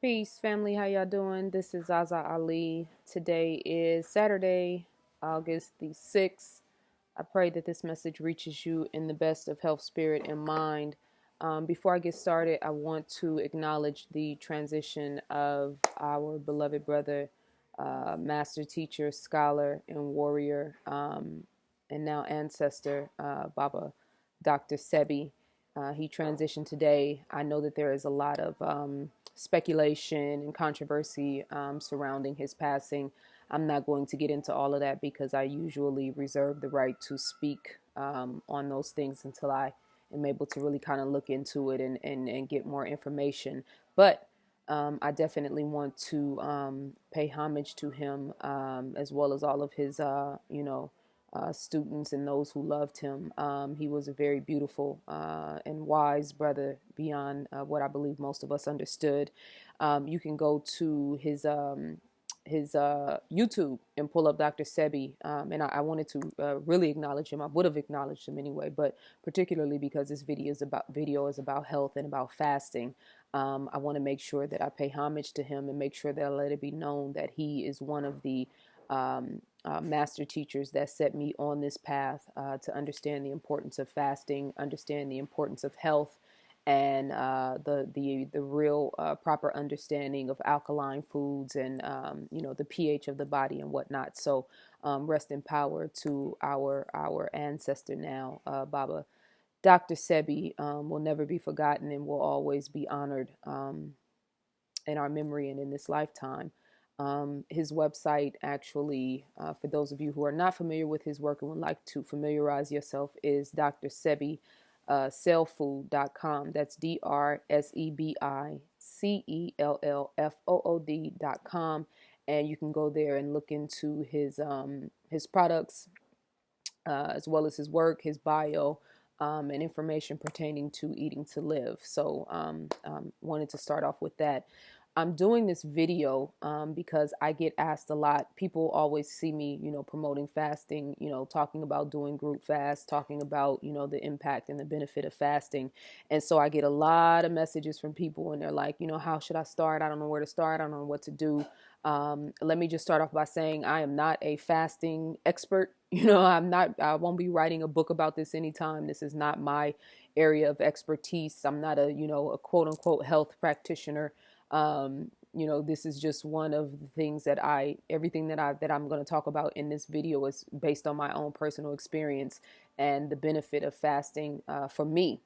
Peace, family. How y'all doing? This is ZaZa Ali. Today is Saturday, August the 6th. I pray that this message reaches you in the best of health, spirit, and mind. Before I get started, I want to acknowledge the transition of our beloved brother, master teacher, scholar, and warrior, and now ancestor, Baba Dr. Sebie. He transitioned today. I know that there is a lot of speculation and controversy surrounding his passing. I'm not going to get into all of that because I usually reserve the right to speak on those things until I am able to really kind of look into it and get more information. But I definitely want to pay homage to him as well as all of his, students and those who loved him. He was a very beautiful and wise brother beyond what I believe most of us understood. You can go to his YouTube and pull up Dr. Sebie. And I wanted to really acknowledge him. I would have acknowledged him anyway, but particularly because this video is about health and about fasting. I want to make sure that I pay homage to him and make sure that I let it be known that he is one of the master teachers that set me on this path to understand the importance of fasting, understand the importance of health, and the real proper understanding of alkaline foods and the pH of the body and whatnot. So rest in power to our ancestor now, Baba Dr. Sebie. Will never be forgotten and will always be honored in our memory and in this lifetime. His website, actually, for those of you who are not familiar with his work and would like to familiarize yourself, is Dr. Sebie cellfood.com. That's DrSebicellfood.com. And you can go there and look into his products as well as his work, his bio, and information pertaining to eating to live. So wanted to start off with that. I'm doing this video because I get asked a lot. People always see me, promoting fasting, talking about doing group fast, talking about, the impact and the benefit of fasting. And so I get a lot of messages from people and they're like, how should I start? I don't know where to start. I don't know what to do. Let me just start off by saying I am not a fasting expert. I won't be writing a book about this anytime. This is not my area of expertise. I'm not a quote unquote health practitioner. This is just one of the things that everything that I'm going to talk about in this video is based on my own personal experience and the benefit of fasting for me.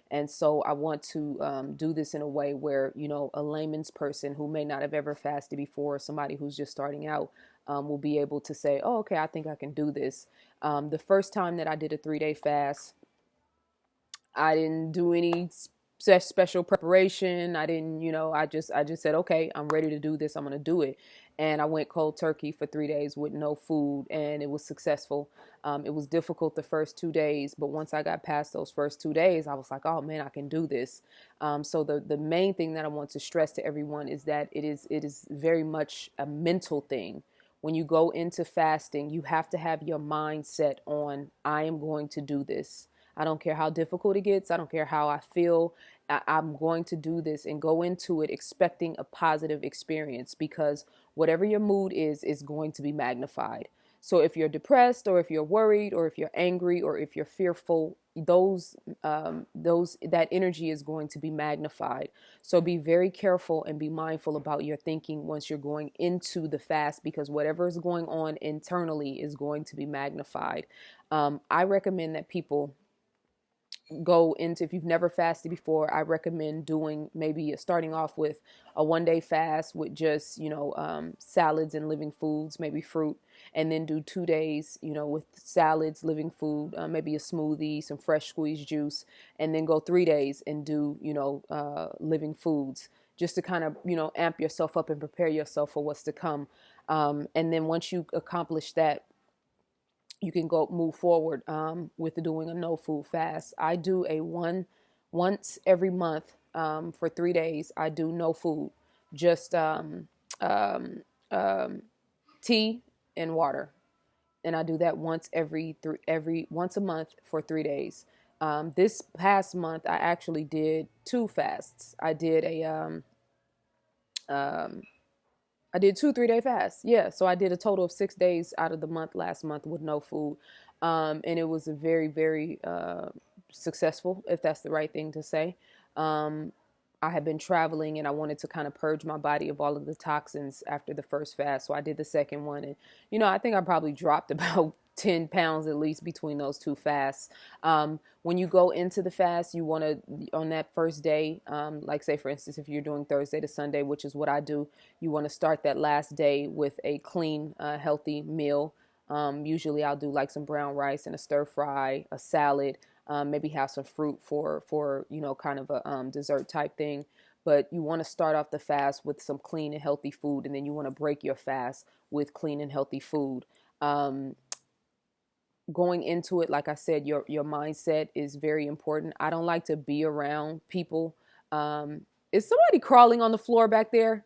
And so I want to do this in a way where, a layman's person who may not have ever fasted before, somebody who's just starting out, will be able to say, oh, okay, I think I can do this. The first time that I did a 3-day fast, I didn't do any special preparation. I didn't, I just said, okay, I'm ready to do this. I'm going to do it. And I went cold turkey for 3 days with no food, and it was successful. It was difficult the first 2 days, but once I got past those first 2 days, I was like, oh man, I can do this. So the main thing that I want to stress to everyone is that it is very much a mental thing. When you go into fasting, you have to have your mind set on, I am going to do this. I don't care how difficult it gets. I don't care how I feel. I'm going to do this and go into it expecting a positive experience, because whatever your mood is going to be magnified. So if you're depressed, or if you're worried, or if you're angry, or if you're fearful, that energy is going to be magnified. So be very careful and be mindful about your thinking once you're going into the fast, because whatever is going on internally is going to be magnified. I recommend that people go into, if you've never fasted before, I recommend doing maybe starting off with a 1-day fast with just salads and living foods, maybe fruit, and then do 2 days with salads, living food, maybe a smoothie, some fresh squeezed juice, and then go 3 days and do living foods, just to kind of amp yourself up and prepare yourself for what's to come. And then once you accomplish that, you can go move forward with doing a no food fast. I do once every month for 3 days. I do no food, just um, tea and water, and I do that once a month for 3 days. This past month, I actually did 2 fasts. I did Um, I did 2 3 day fasts. Yeah, so I did a total of 6 days out of the month last month with no food, and it was a very very successful, if that's the right thing to say. Um, I had been traveling and I wanted to kind of purge my body of all of the toxins after the first fast. So I did the second one. And, I think I probably dropped about 10 pounds at least between those two fasts. When you go into the fast, you want to, on that first day, like say, for instance, if you're doing Thursday to Sunday, which is what I do, you want to start that last day with a clean, healthy meal. Usually I'll do like some brown rice and a stir fry, a salad, maybe have some fruit for kind of a dessert type thing. But you want to start off the fast with some clean and healthy food, and then you want to break your fast with clean and healthy food. Going into it, like I said, your mindset is very important. I don't like to be around people. Is somebody crawling on the floor back there?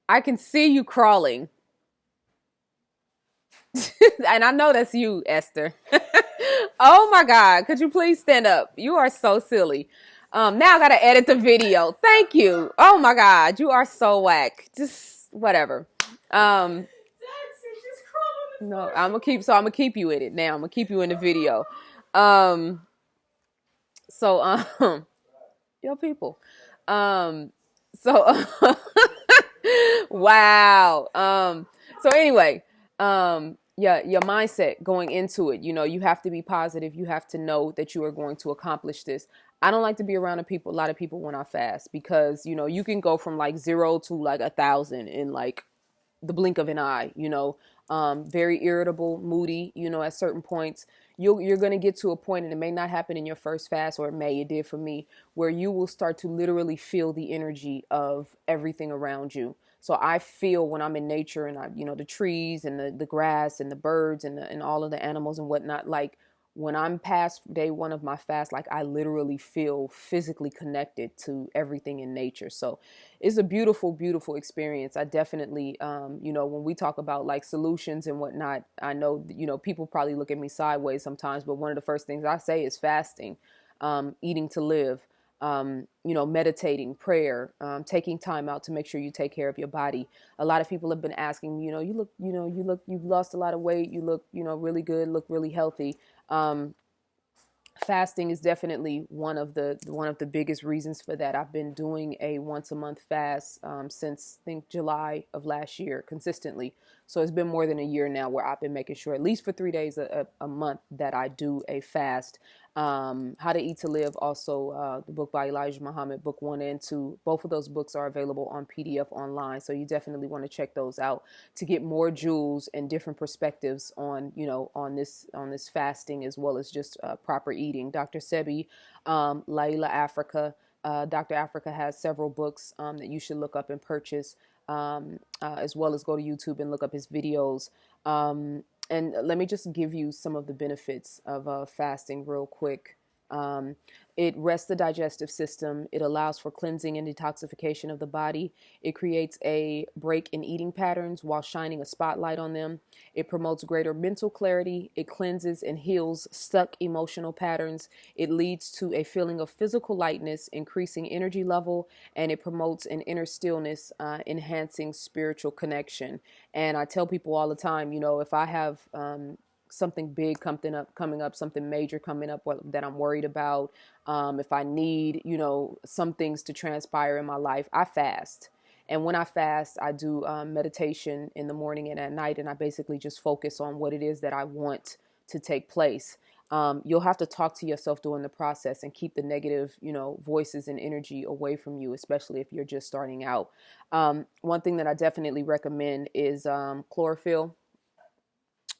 I can see you crawling. And I know that's you, Esther. Oh my God. Could you please stand up? You are so silly. Now I got to edit the video. Thank you. Oh my God. You are so whack. Just whatever. No, I'm going to keep you in it now. I'm going to keep you in the video. Yo people. So, wow. So anyway, yeah, your mindset going into it, you have to be positive. You have to know that you are going to accomplish this. I don't like to be around a lot of people when I fast, because, you can go from like 0 to like 1,000 in like the blink of an eye, very irritable, moody, at certain points. You're going to get to a point, and it may not happen in your first fast, or it did for me, where you will start to literally feel the energy of everything around you. So I feel when I'm in nature, and the trees and the grass and the birds and all of the animals and whatnot, like when I'm past day one of my fast, like I literally feel physically connected to everything in nature. So it's a beautiful, beautiful experience. I definitely, when we talk about like solutions and whatnot, I know, people probably look at me sideways sometimes, but one of the first things I say is fasting, eating to live, meditating, prayer, taking time out to make sure you take care of your body. A lot of people have been asking, you've lost a lot of weight. You look, really good, look really healthy. Fasting is definitely one of the biggest reasons for that. I've been doing a once a month fast since I think July of last year consistently. So it's been more than a year now where I've been making sure at least for 3 days a month that I do a fast. How to Eat to Live, also the book by Elijah Muhammad, book 1 and 2. Both of those books are available on PDF online, so you definitely want to check those out to get more jewels and different perspectives on on this fasting, as well as just proper eating. Dr. Sebie, Layla Africa, Dr. Africa has several books that you should look up and purchase, as well as go to YouTube and look up his videos. And let me just give you some of the benefits of fasting real quick. It rests the digestive system. It allows for cleansing and detoxification of the body. It creates a break in eating patterns while shining a spotlight on them. It promotes greater mental clarity. It cleanses and heals stuck emotional patterns. It leads to a feeling of physical lightness, increasing energy level, and it promotes an inner stillness, enhancing spiritual connection. And I tell people all the time, if I have something big coming up, something major coming up that I'm worried about, if I need, some things to transpire in my life, I fast. And when I fast, I do meditation in the morning and at night, and I basically just focus on what it is that I want to take place. You'll have to talk to yourself during the process and keep the negative, voices and energy away from you, especially if you're just starting out. One thing that I definitely recommend is chlorophyll.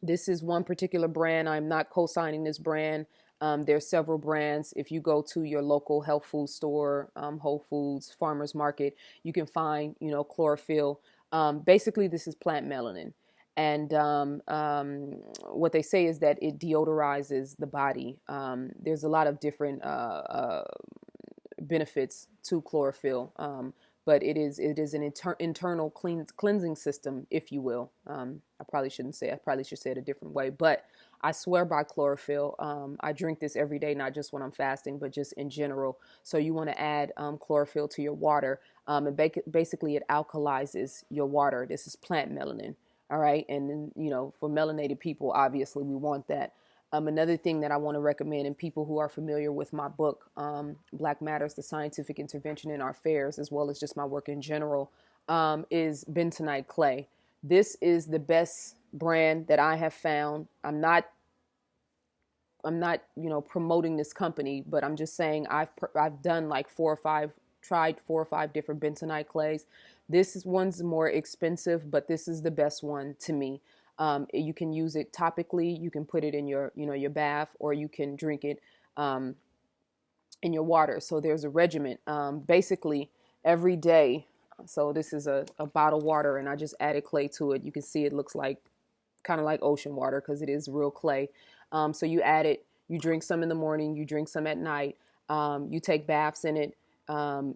This is one particular brand. I'm not co-signing this brand. There's several brands. If you go to your local health food store, Whole Foods, Farmers Market, you can find, chlorophyll. Basically, this is plant melanin. And what they say is that it deodorizes the body. There's a lot of different benefits to chlorophyll. But it is an internal cleansing system, if you will. I probably should say it a different way, but I swear by chlorophyll. I drink this every day, not just when I'm fasting, but just in general. So you want to add chlorophyll to your water. And basically it alkalizes your water. This is plant melanin. All right. And then, you know, for melanated people, obviously we want that. Another thing that I want to recommend, and people who are familiar with my book, Black Matters, the Scientific Intervention in Our Affairs, as well as just my work in general, is bentonite clay. This is the best brand that I have found. I'm not, you know, promoting this company, but I'm just saying I've done like tried 4 or 5 different bentonite clays. This is one's more expensive, but this is the best one to me. You can use it topically. You can put it in your, you know, your bath, or you can drink it in your water. So there's a regimen. Basically, every day. So this is a bottle of water, and I just added clay to it. You can see it looks like kind of like ocean water because it is real clay. So you add it. You drink some in the morning. You drink some at night. You take baths in it.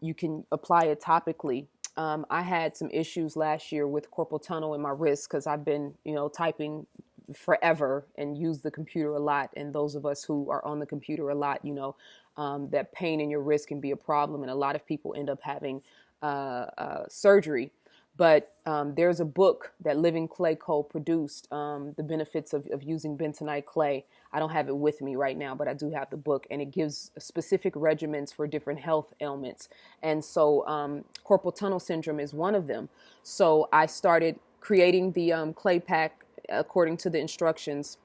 You can apply it topically. I had some issues last year with carpal tunnel in my wrist because I've been, you know, typing forever and use the computer a lot. And those of us who are on the computer a lot, you know, that pain in your wrist can be a problem. And a lot of people end up having surgery. But there's a book that Living Clay Co. produced, the benefits of using bentonite clay. I don't have it with me right now, but I do have the book, and it gives specific regimens for different health ailments. And so carpal tunnel syndrome is one of them. So I started creating the clay pack according to the instructions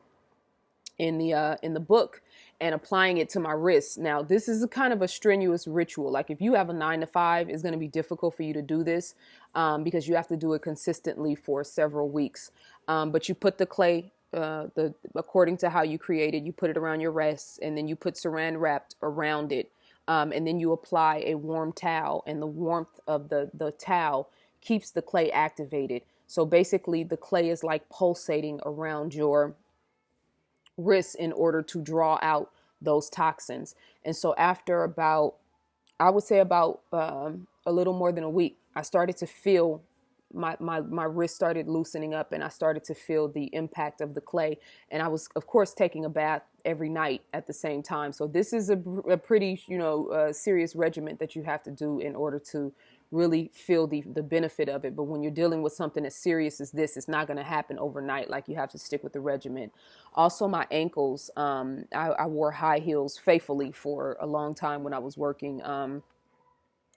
in the book, and applying it to my wrists. Now, this is a kind of a strenuous ritual. Like if you have a 9 to 5, it's going to be difficult for you to do this because you have to do it consistently for several weeks. But you put the clay, according to how you created, you put it around your wrists, and then you put saran wrapped around it. And then you apply a warm towel, and the warmth of the towel keeps the clay activated. So basically the clay is like pulsating around your wrists in order to draw out those toxins. And so after about, I would say about a little more than a week, I started to feel my wrist started loosening up, and I started to feel the impact of the clay. And I was, of course, taking a bath every night at the same time. So this is a pretty, you know, serious regimen that you have to do in order to really feel the benefit of it. But when you're dealing with something as serious as this, it's not going to happen overnight. Like, you have to stick with the regimen. Also, my ankles, I wore high heels faithfully for a long time when I was working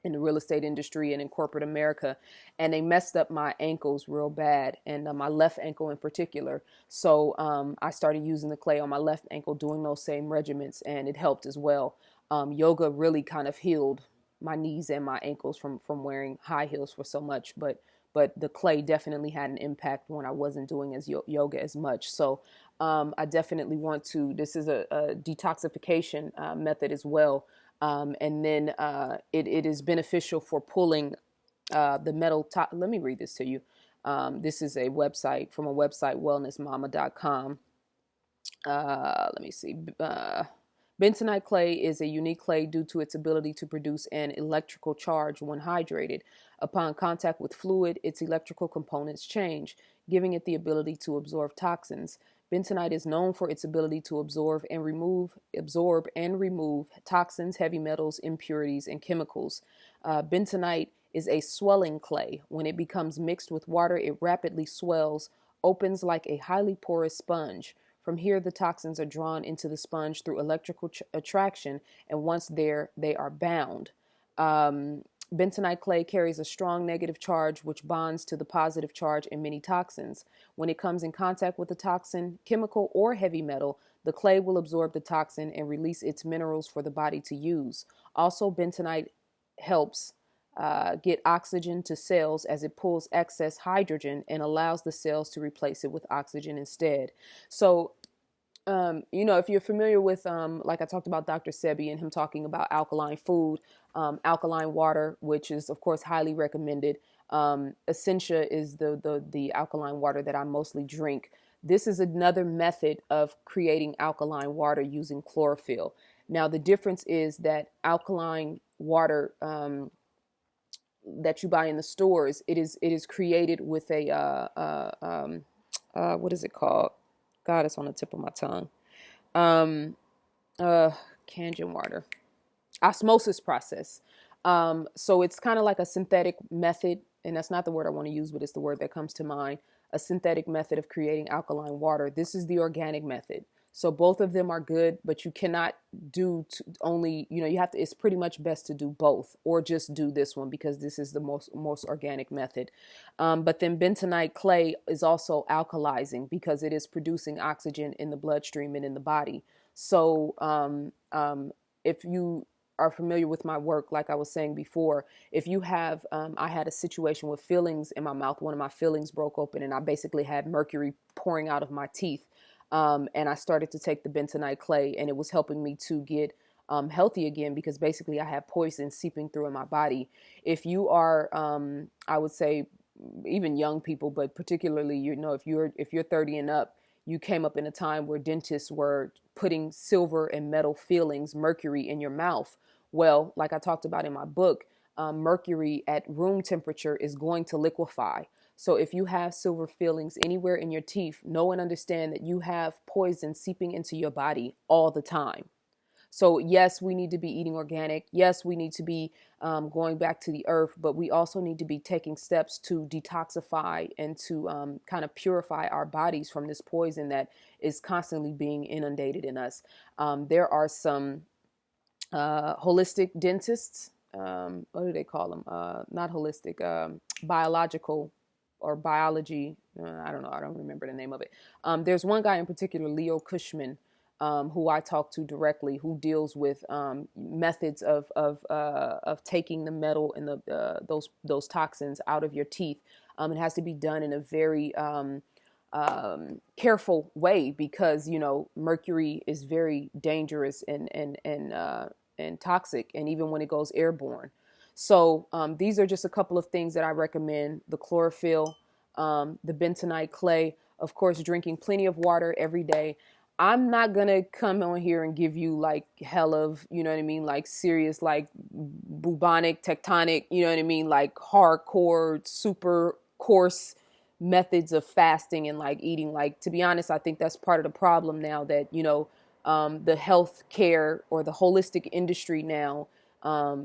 in the real estate industry and in corporate America, and they messed up my ankles real bad, and my left ankle in particular. So I started using the clay on my left ankle, doing those same regimens, and it helped as well. Yoga really kind of healed my knees and my ankles from wearing high heels for so much, but the clay definitely had an impact when I wasn't doing as yoga as much. So I definitely want to, this is a detoxification method as well. And then it is beneficial for pulling the metal. Let me read this to you. This is a website from a website, wellnessmama.com. Let me see. Bentonite clay is a unique clay due to its ability to produce an electrical charge when hydrated. Upon contact with fluid, its electrical components change, giving it the ability to absorb toxins. Bentonite is known for its ability to absorb and remove toxins, heavy metals, impurities, and chemicals. Bentonite is a swelling clay. When it becomes mixed with water, it rapidly swells, opens like a highly porous sponge. From here, the toxins are drawn into the sponge through electrical attraction, and once there, they are bound. Bentonite clay carries a strong negative charge, which bonds to the positive charge in many toxins. When it comes in contact with a toxin, chemical, or heavy metal, the clay will absorb the toxin and release its minerals for the body to use. Also, bentonite helps get oxygen to cells as it pulls excess hydrogen and allows the cells to replace it with oxygen instead. So, you know, if you're familiar with, like I talked about Dr. Sebie and him talking about alkaline food, alkaline water, which is, of course, highly recommended. Essentia is the alkaline water that I mostly drink. This is another method of creating alkaline water using chlorophyll. Now, the difference is that alkaline water that you buy in the stores, it is created with a what is it called? God, it's on the tip of my tongue. Um, uh, Kangen water. Osmosis process. So it's kind of like a synthetic method, and that's not the word I want to use, but it's the word that comes to mind. A synthetic method of creating alkaline water. This is the organic method. So both of them are good, but you cannot do only, you have to, it's pretty much best to do both or just do this one because this is the most organic method. But then bentonite clay is also alkalizing because it is producing oxygen in the bloodstream and in the body. So if you are familiar with my work, like I was saying before, if you have, I had a situation with fillings in my mouth. One of my fillings broke open and I basically had mercury pouring out of my teeth. And I started to take the bentonite clay and it was helping me to get healthy again because basically I had poison seeping through in my body. If you are, I would say even young people, but particularly, if you're 30 and up, you came up in a time where dentists were putting silver and metal fillings, mercury in your mouth. Well, like I talked about in my book, mercury at room temperature is going to liquefy. So if you have silver fillings anywhere in your teeth, know and understand that you have poison seeping into your body all the time. So yes, we need to be eating organic. Yes, we need to be going back to the earth, but we also need to be taking steps to detoxify and to kind of purify our bodies from this poison that is constantly being inundated in us. There are some holistic dentists. What do they call them? Not holistic, biological or biology. I don't know. I don't remember the name of it. There's one guy in particular, Leo Cushman, who I talk to directly, who deals with methods of taking the metal and those toxins out of your teeth. It has to be done in a very careful way because mercury is very dangerous and toxic, and even when it goes airborne. So these are just a couple of things that I recommend: the chlorophyll, the bentonite clay, of course, drinking plenty of water every day. I'm not gonna come on here and give you like hell of, like serious, like bubonic, tectonic, like hardcore, super coarse methods of fasting and like eating. Like, to be honest, I think that's part of the problem now that, the health care or the holistic industry now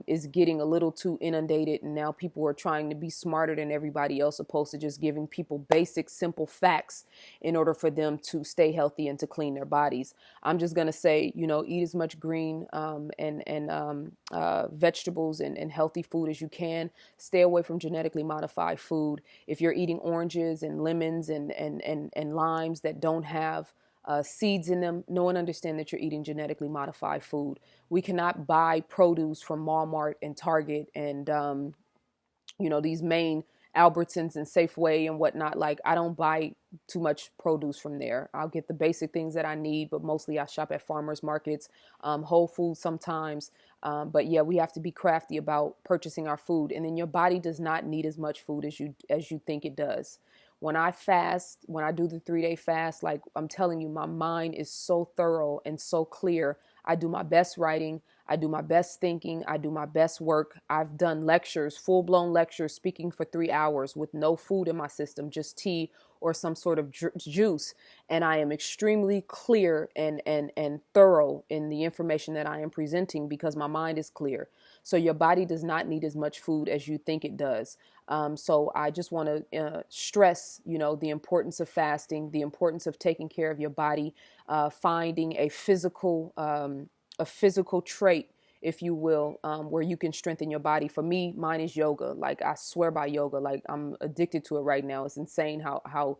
is getting a little too inundated, and now people are trying to be smarter than everybody else, opposed to just giving people basic, simple facts in order for them to stay healthy and to clean their bodies. I'm just gonna say, eat as much green and vegetables and healthy food as you can. Stay away from genetically modified food. If you're eating oranges and lemons and limes that don't have seeds in them, know and understand that you're eating genetically modified food. We cannot buy produce from Walmart and Target and these main Albertsons and Safeway and whatnot. Like, I don't buy too much produce from there. I'll get the basic things that I need, but mostly I shop at farmers markets, Whole Foods sometimes. But yeah, we have to be crafty about purchasing our food. And then your body does not need as much food as you think it does. When I fast, when I do the 3-day fast, like I'm telling you, my mind is so thorough and so clear. I do my best writing. I do my best thinking. I do my best work. I've done lectures, full-blown lectures, speaking for 3 hours with no food in my system, just tea or some sort of juice. And I am extremely clear and thorough in the information that I am presenting because my mind is clear. So your body does not need as much food as you think it does. So I just want to stress, the importance of fasting, the importance of taking care of your body, finding a physical trait, if you will, where you can strengthen your body. For me, mine is yoga. Like, I swear by yoga. Like, I'm addicted to it right now. It's insane how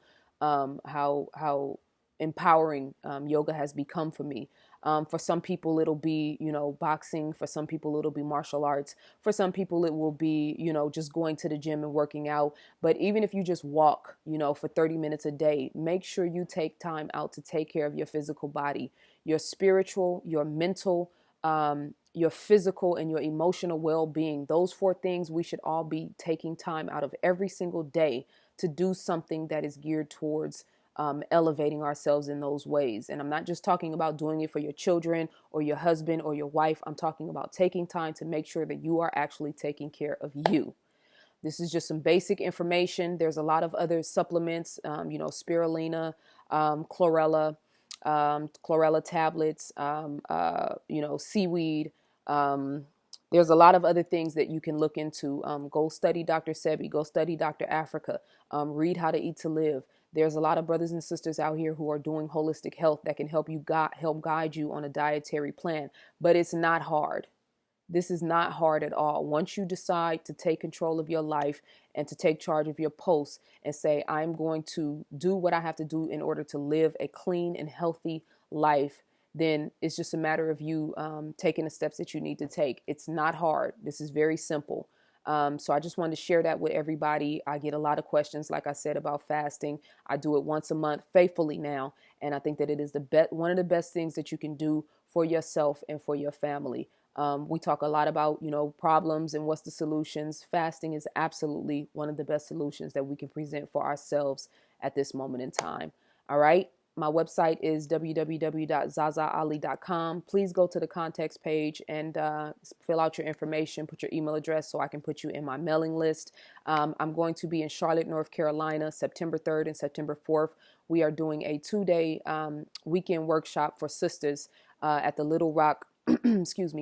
empowering yoga has become for me. For some people, it'll be, boxing. For some people, it'll be martial arts. For some people, it will be, just going to the gym and working out. But even if you just walk, for 30 minutes a day, make sure you take time out to take care of your physical body, your spiritual, your mental, your physical, and your emotional well-being. Those 4 things we should all be taking time out of every single day to do something that is geared towards elevating ourselves in those ways. And I'm not just talking about doing it for your children or your husband or your wife. I'm talking about taking time to make sure that you are actually taking care of you. This is just some basic information. There's a lot of other supplements, spirulina, chlorella, chlorella tablets, seaweed. There's a lot of other things that you can look into. Go study Dr. Sebie. Go study Dr. Africa. Read How to Eat to Live. There's a lot of brothers and sisters out here who are doing holistic health that can help guide you on a dietary plan. But it's not hard. This is not hard at all. Once you decide to take control of your life and to take charge of your posts and say, I'm going to do what I have to do in order to live a clean and healthy life, then it's just a matter of you taking the steps that you need to take. It's not hard. This is very simple. So I just wanted to share that with everybody. I get a lot of questions, like I said, about fasting. I do it once a month faithfully now. And I think that it is one of the best things that you can do for yourself and for your family. We talk a lot about, problems and what's the solutions. Fasting is absolutely one of the best solutions that we can present for ourselves at this moment in time. All right. My website is www.zazaali.com. Please go to the contacts page and fill out your information, put your email address so I can put you in my mailing list. I'm going to be in Charlotte, North Carolina, September 3rd and September 4th. We are doing a 2-day weekend workshop for sisters at the Little Rock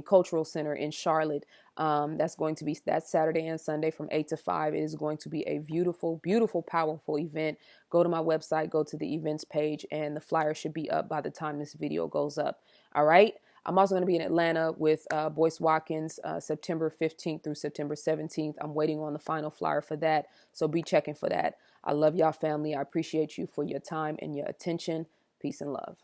Cultural Center in Charlotte. That's going to be that Saturday and Sunday from 8 to 5. It is going to be a beautiful, beautiful, powerful event. Go to my website, go to the events page, and the flyer should be up by the time this video goes up. All right. I'm also going to be in Atlanta with Boyce Watkins, September 15th through September 17th. I'm waiting on the final flyer for that, so be checking for that. I love y'all, family. I appreciate you for your time and your attention. Peace and love.